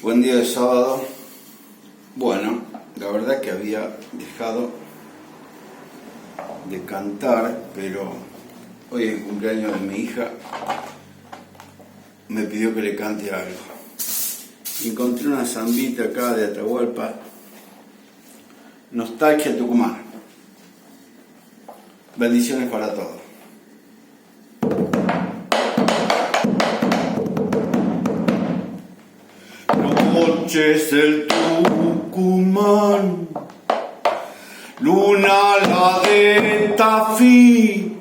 Buen día de sábado. Bueno, la verdad que había dejado de cantar, pero hoy es el cumpleaños de mi hija. Me pidió que le cante algo. Encontré una zambita acá de Atahualpa, Nostalgia Tucumán. Bendiciones para todos. Noches del Tucumán, luna la de Tafí,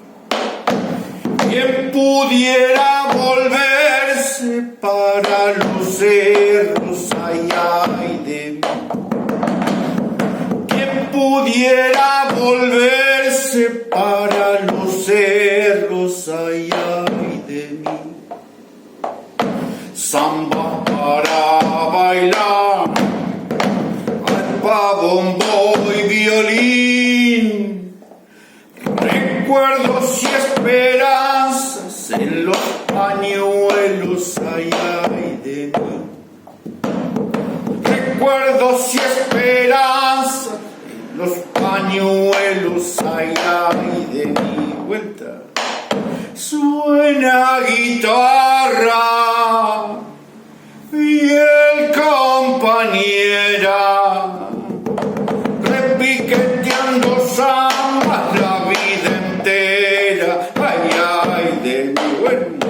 quien pudiera volverse para los cerros, ay, ay de mí. Quien pudiera volverse para los cerros, ay, ay de mí. Samba para bailar, arpa, bombo y violín, recuerdos y esperanzas en los pañuelos, ay, ay de mí. Recuerdos y esperanzas en los pañuelos, ay, ay de mi vuelta. Suena guitarra, fiel compañera, repiqueteando zambas la vida entera, ay, ay de mi vuelta.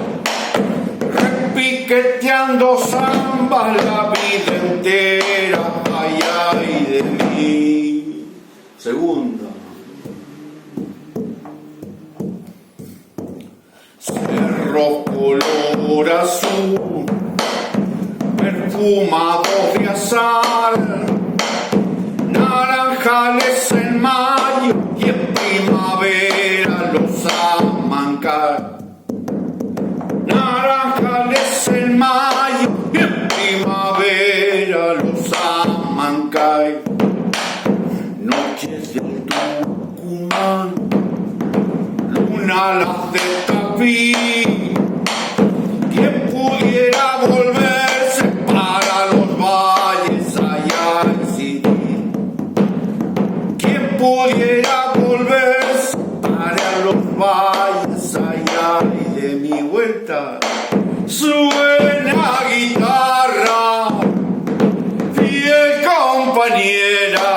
Repiqueteando zambas la vida entera, ay, ay de mí. Segunda. Cerro color azul, perfumados de azar, naranjales en mayo y en primavera los amancay. Naranjales en mayo y en primavera los amancay. Noches del Tucumán, luna las de Tafí, quien pudiera volverse para los valles, ay, ay, sí. Quien pudiera volverse para los valles, ay, ay, de mi vuelta. Suena guitarra, fiel compañera,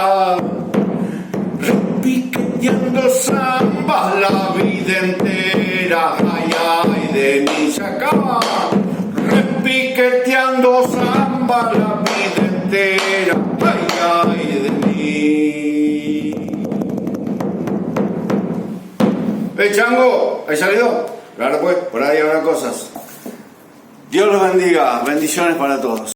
repiqueteando zambas la vida entera, ay, ay de mí. Se acaba repiqueteando zambas la vida entera, ay, ay de mí. Chango, ¿ahí salió? Claro pues, por ahí habrá cosas. Dios los bendiga, bendiciones para todos.